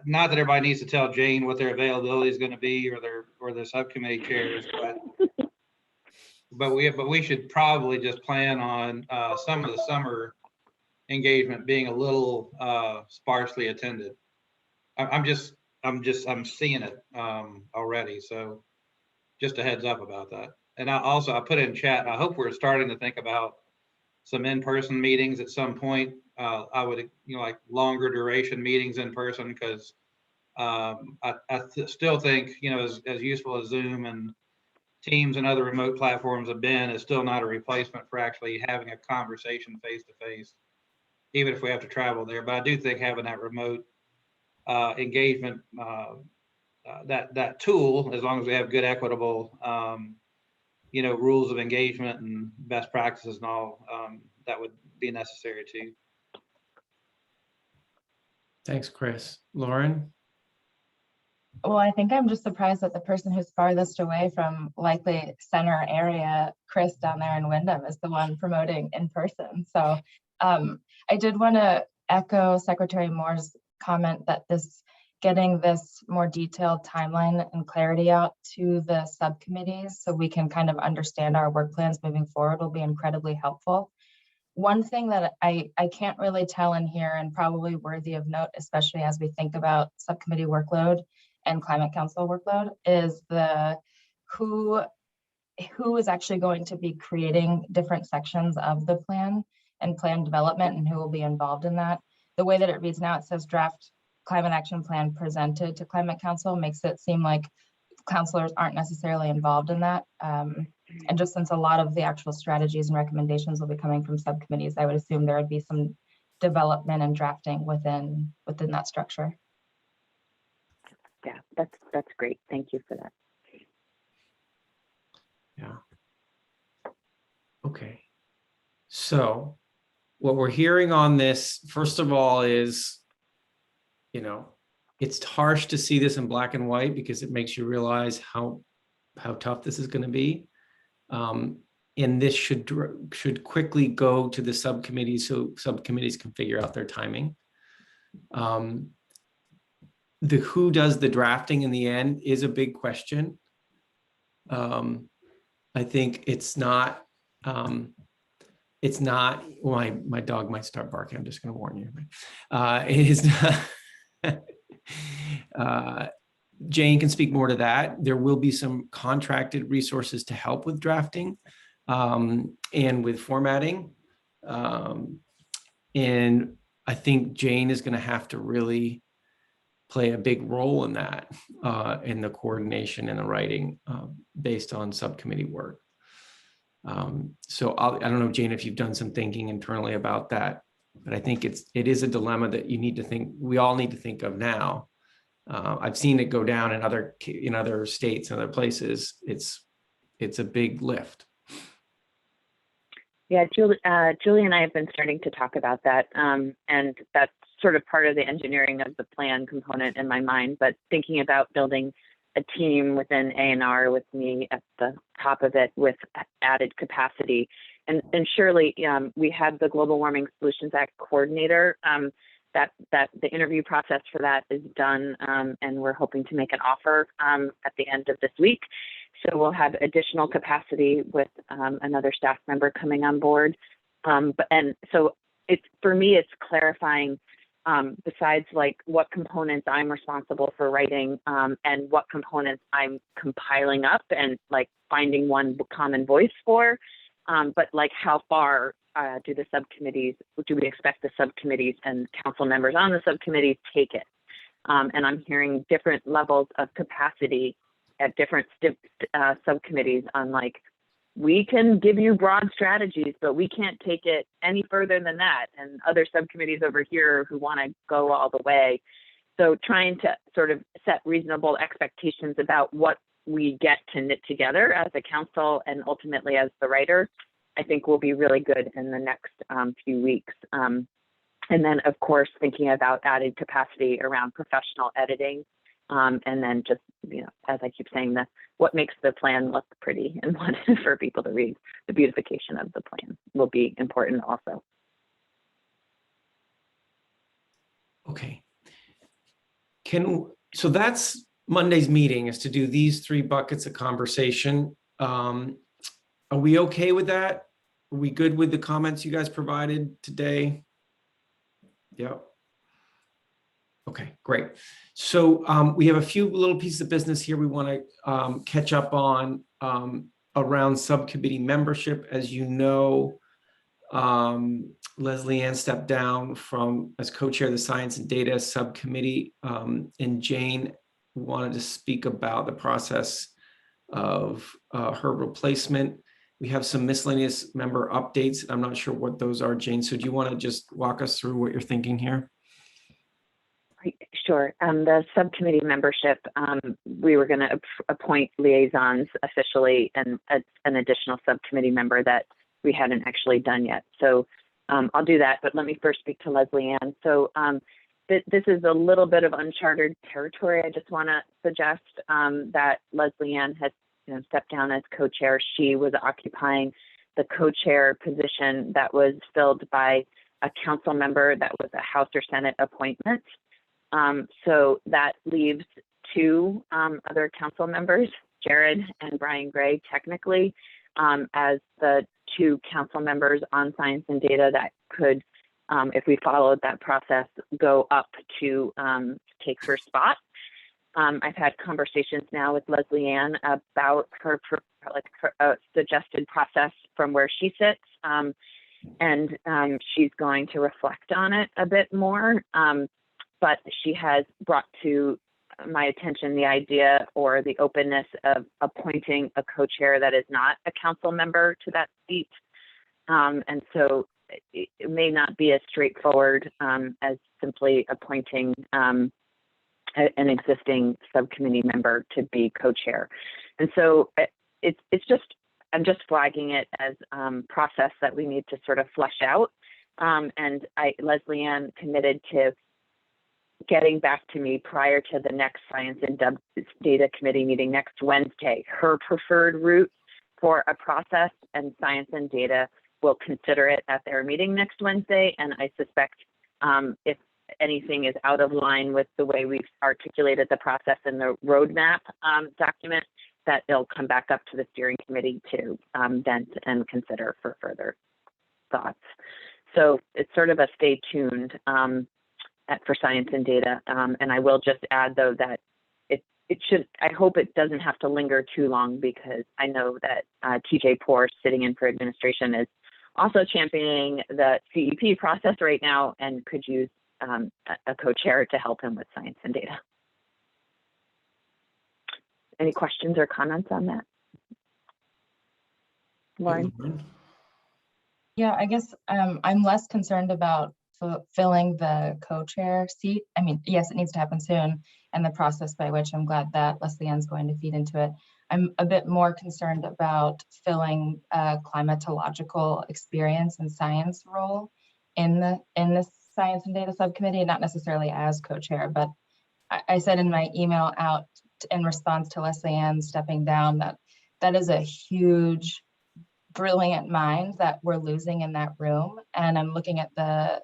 Not that everybody needs to tell Jane what their availability is going to be or their subcommittee chairs, but we should probably just plan on some of the summer engagement being a little sparsely attended. I'm seeing it already. So just a heads up about that. And I put in chat, I hope we're starting to think about some in-person meetings at some point. I would, like longer duration meetings in person, because I still think, as useful as Zoom and Teams and other remote platforms have been, is still not a replacement for actually having a conversation face to face, even if we have to travel there. But I do think having that remote engagement, that tool, as long as we have good, equitable, rules of engagement and best practices and all, that would be necessary too. Thanks, Chris. Lauren? Well, I think I'm just surprised that the person who's farthest away from likely center area, Chris down there in Wyndham, is the one promoting in person. So I did want to echo Secretary Moore's comment that this getting this more detailed timeline and clarity out to the subcommittees so we can kind of understand our work plans moving forward will be incredibly helpful. One thing that I can't really tell in here, and probably worthy of note, especially as we think about subcommittee workload and climate council workload, is the who is actually going to be creating different sections of the plan and plan development and who will be involved in that. The way that it reads now, it says draft climate action plan presented to climate council, makes it seem like councilors aren't necessarily involved in that. And just since a lot of the actual strategies and recommendations will be coming from subcommittees, I would assume there would be some development and drafting within that structure. Yeah, that's great. Thank you for that. Yeah. Okay. So what we're hearing on this, first of all, is, it's harsh to see this in black and white because it makes you realize how tough this is going to be. And this should quickly go to the subcommittees so subcommittees can figure out their timing. The who does the drafting in the end is a big question. I think it's not, my dog might start barking. I'm just going to warn you. It is not, Jane can speak more to that. There will be some contracted resources to help with drafting and with formatting. And I think Jane is going to have to really play a big role in that, in the coordination and the writing based on subcommittee work. So I don't know, Jane, if you've done some thinking internally about that, but I think it is a dilemma that we all need to think of now. I've seen it go down in other states and other places. It's a big lift. Yeah, Julie and I have been starting to talk about that, and that's sort of part of the engineering of the plan component in my mind, but thinking about building a team within A&R with me at the top of it with added capacity. And surely we have the Global Warming Solutions Act coordinator, that the interview process for that is done, and we're hoping to make an offer at the end of this week. So we'll have additional capacity with another staff member coming on board. So for me, it's clarifying besides like what components I'm responsible for writing and what components I'm compiling up and like finding one common voice for, but like how far do we expect the subcommittees and council members on the subcommittees take it? And I'm hearing different levels of capacity at different subcommittees on like, we can give you broad strategies, but we can't take it any further than that. And other subcommittees over here who want to go all the way. So trying to sort of set reasonable expectations about what we get to knit together as a council and ultimately as the writer, I think will be really good in the next few weeks. And then, of course, thinking about added capacity around professional editing. And then just, as I keep saying, what makes the plan look pretty and what for people to read, the beautification of the plan will be important also. Okay. So that's Monday's meeting, is to do these 3 buckets of conversation. Are we okay with that? Are we good with the comments you guys provided today? Yep. Okay, great. So we have a few little pieces of business here we want to catch up on around subcommittee membership. As you know, Leslie Ann stepped down as co-chair of the Science and Data Subcommittee, and Jane wanted to speak about the process of her replacement. We have some miscellaneous member updates. I'm not sure what those are, Jane. So do you want to just walk us through what you're thinking here? Sure. The subcommittee membership, we were going to appoint liaisons officially and an additional subcommittee member that we hadn't actually done yet. So I'll do that, but let me first speak to Leslie Ann. So this is a little bit of uncharted territory. I just want to suggest that Leslie Ann has stepped down as co-chair. She was occupying the co-chair position that was filled by a council member that was a House or Senate appointment. So that leaves two other council members, Jared and Brian Gray, technically, as the two council members on science and data that could, if we followed that process, go up to take her spot. I've had conversations now with Leslie Ann about her suggested process from where she sits, and she's going to reflect on it a bit more. But she has brought to my attention the idea or the openness of appointing a co-chair that is not a council member to that seat. And so it may not be as straightforward as simply appointing an existing subcommittee member to be co-chair. And so I'm just flagging it as process that we need to sort of flesh out. And Leslie Ann committed to getting back to me prior to the next Science and Data Committee meeting next Wednesday. Her preferred route for a process, and Science and Data will consider it at their meeting next Wednesday. And I suspect if anything is out of line with the way we've articulated the process in the roadmap document, that it'll come back up to the steering committee to vent and consider for further thoughts. So it's sort of a stay tuned for Science and Data. And I will just add, though, that it should, I hope it doesn't have to linger too long, because I know that TJ Poor, sitting in for administration, is also championing the CEP process right now and could use a co-chair to help him with Science and Data. Any questions or comments on that? Lauren? Yeah, I guess I'm less concerned about filling the co-chair seat. I mean, yes, it needs to happen soon, and the process by which I'm glad that Leslie Ann's going to feed into it. I'm a bit more concerned about filling a climatological experience and science role in the Science and Data Subcommittee, not necessarily as co-chair, but I said in my email out in response to Leslie Ann stepping down that is a huge, brilliant mind that we're losing in that room. And I'm looking at the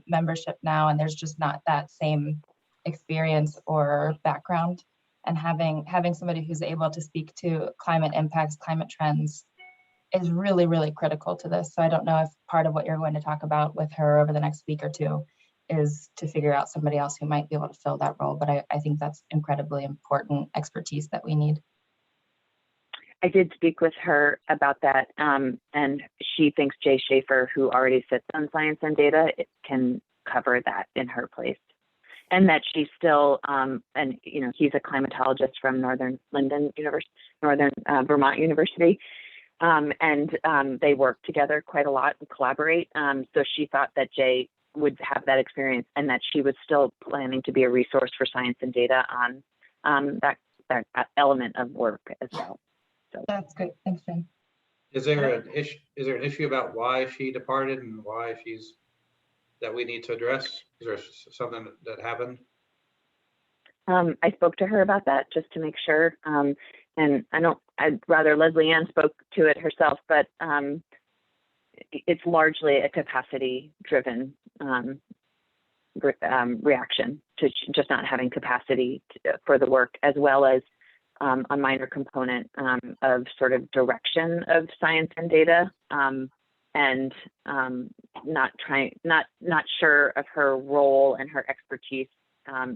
membership now, and there's just not that same experience or background. And having somebody who's able to speak to climate impacts, climate trends is really, really critical to this. So I don't know if part of what you're going to talk about with her over the next week or two is to figure out somebody else who might be able to fill that role. But I think that's incredibly important expertise that we need. I did speak with her about that, and she thinks Jay Schaefer, who already sits on Science and Data, can cover that in her place. And that she's still, and he's a climatologist from Northern Vermont University, and they work together quite a lot and collaborate. So she thought that Jay would have that experience, and that she was still planning to be a resource for Science and Data on that element of work as well. So that's great. Thanks, Jen. Is there an issue about why she departed and why that we need to address? Is there something that happened? I spoke to her about that just to make sure. And I'd rather Leslie Ann spoke to it herself, but it's largely a capacity driven reaction to just not having capacity for the work, as well as a minor component of sort of direction of Science and Data, and not sure of her role and her expertise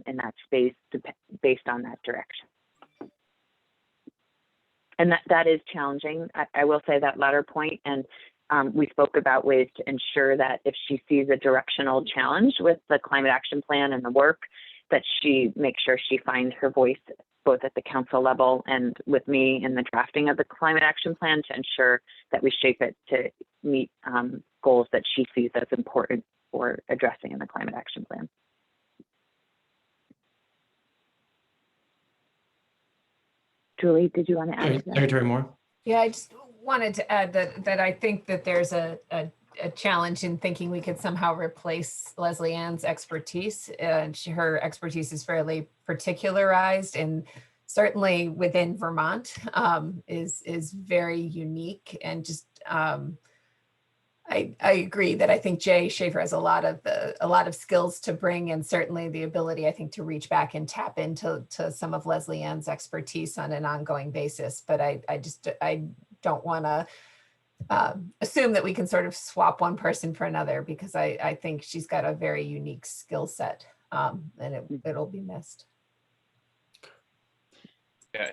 in that space based on that direction. And that is challenging. I will say that latter point, and we spoke about ways to ensure that if she sees a directional challenge with the climate action plan and the work, that she makes sure she finds her voice both at the council level and with me in the drafting of the climate action plan to ensure that we shape it to meet goals that she sees as important for addressing in the climate action plan. Julie, did you want to add to that? Secretary Moore. Yeah, I just wanted to add that I think that there's a challenge in thinking we could somehow replace Leslie Ann's expertise. Her expertise is fairly particularized, and certainly within Vermont is very unique, and just I agree that I think Jay Schaefer has a lot of skills to bring, and certainly the ability, I think, to reach back and tap into some of Leslie Ann's expertise on an ongoing basis. But I don't want to assume that we can sort of swap one person for another, because I think she's got a very unique skill set, and it'll be missed. Yeah,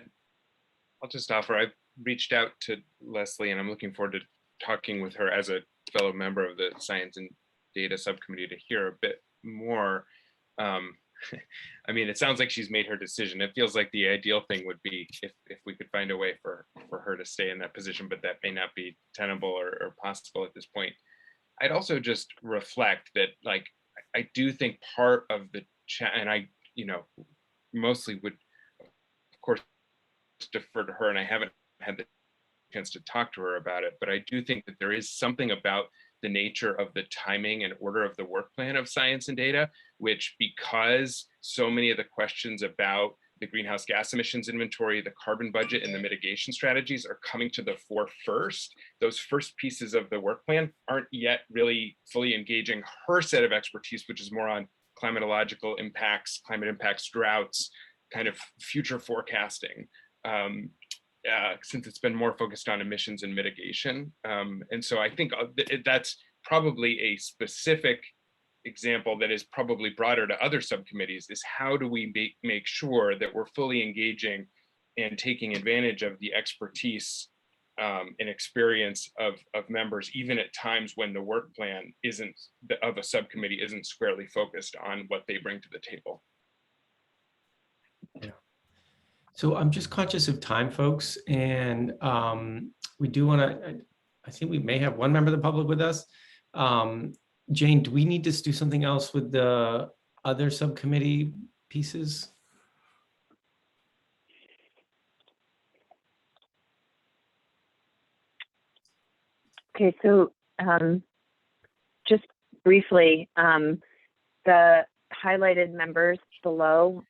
I'll just offer, I've reached out to Leslie and I'm looking forward to talking with her as a fellow member of the Science and Data Subcommittee to hear a bit more. I mean, it sounds like she's made her decision. It feels like the ideal thing would be if we could find a way for her to stay in that position, but that may not be tenable or possible at this point. I'd also just reflect that, like, I do think part of the chat, and I, mostly would, of course, defer to her, and I haven't had the chance to talk to her about it, but I do think that there is something about the nature of the timing and order of the work plan of science and data, which, because so many of the questions about the greenhouse gas emissions inventory, the carbon budget, and the mitigation strategies are coming to the fore first, those first pieces of the work plan aren't yet really fully engaging her set of expertise, which is more on climatological impacts, climate impacts, droughts, kind of future forecasting. Since it's been more focused on emissions and mitigation. And so I think that's probably a specific example that is probably broader to other subcommittees, is how do we make sure that we're fully engaging and taking advantage of the expertise and experience of members, even at times when the work plan of a subcommittee isn't squarely focused on what they bring to the table. Yeah. So I'm just conscious of time, folks, and we do want to, I think we may have one member of the public with us. Jane, do we need to do something else with the other subcommittee pieces? Okay, so just briefly, the highlighted members below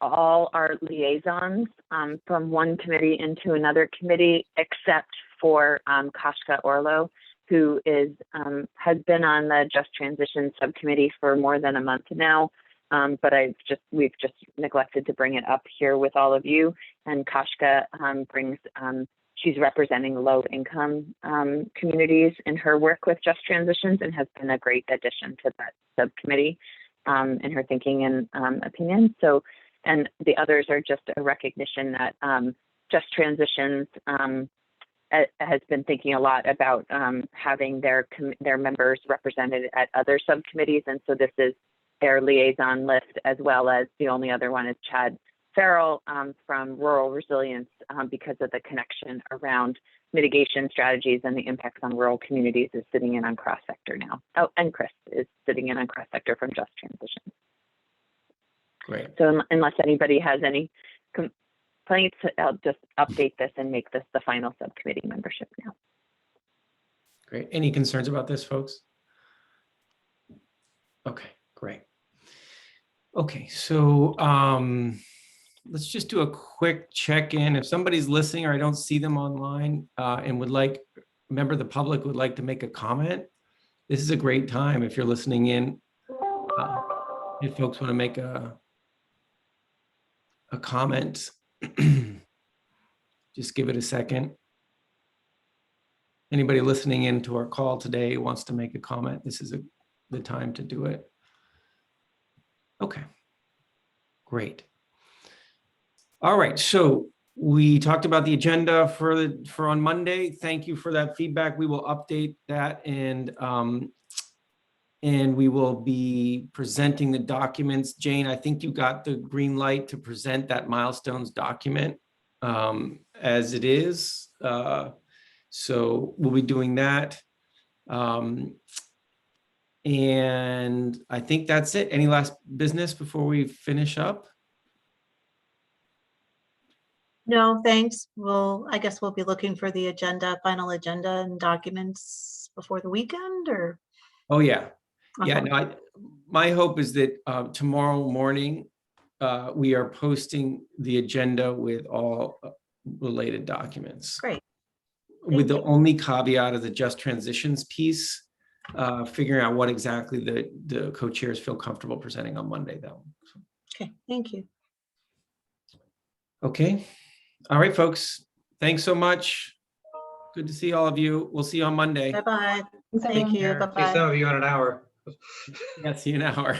all are liaisons from one committee into another committee, except for Kashka Orlo, who has been on the Just Transition subcommittee for more than a month now. But we've just neglected to bring it up here with all of you. And Kashka brings, she's representing low-income communities in her work with Just Transitions, and has been a great addition to that subcommittee in her thinking and opinion. So, and the others are just a recognition that Just Transitions has been thinking a lot about having their members represented at other subcommittees, and so this is their liaison list, as well as the only other one is Chad Farrell from Rural Resilience, because of the connection around mitigation strategies and the impacts on rural communities, is sitting in on cross-sector now. Oh, and Chris is sitting in on cross-sector from Just Transition. Great. So unless anybody has any complaints, I'll just update this and make this the final subcommittee membership now. Great. Any concerns about this, folks? Okay, great. Okay, so let's just do a quick check-in. If somebody's listening or I don't see them online and would like, a member of the public would like to make a comment, this is a great time if you're listening in. If folks want to make a comment, just give it a second. Anybody listening in to our call today wants to make a comment, this is the time to do it. Okay, great. All right, so we talked about the agenda for on Monday. Thank you for that feedback. We will update that, and we will be presenting the documents. Jane, I think you got the green light to present that Milestones document as it is. So we'll be doing that. And I think that's it. Any last business before we finish up? No, thanks. I guess we'll be looking for the final agenda and documents before the weekend, or? Oh, yeah. Yeah, Okay. no, my hope is that tomorrow morning, we are posting the agenda with all related documents. Great. with the only caveat of the just transitions piece, figuring out what exactly the co-chairs feel comfortable presenting on Monday, though. Okay, thank you. Okay. All right, folks. Thanks so much. Good to see all of you. We'll see you on Monday. Bye-bye. Thanks, Thank everyone. you. See Bye-bye. some of you in an hour. Yeah, see you in an hour.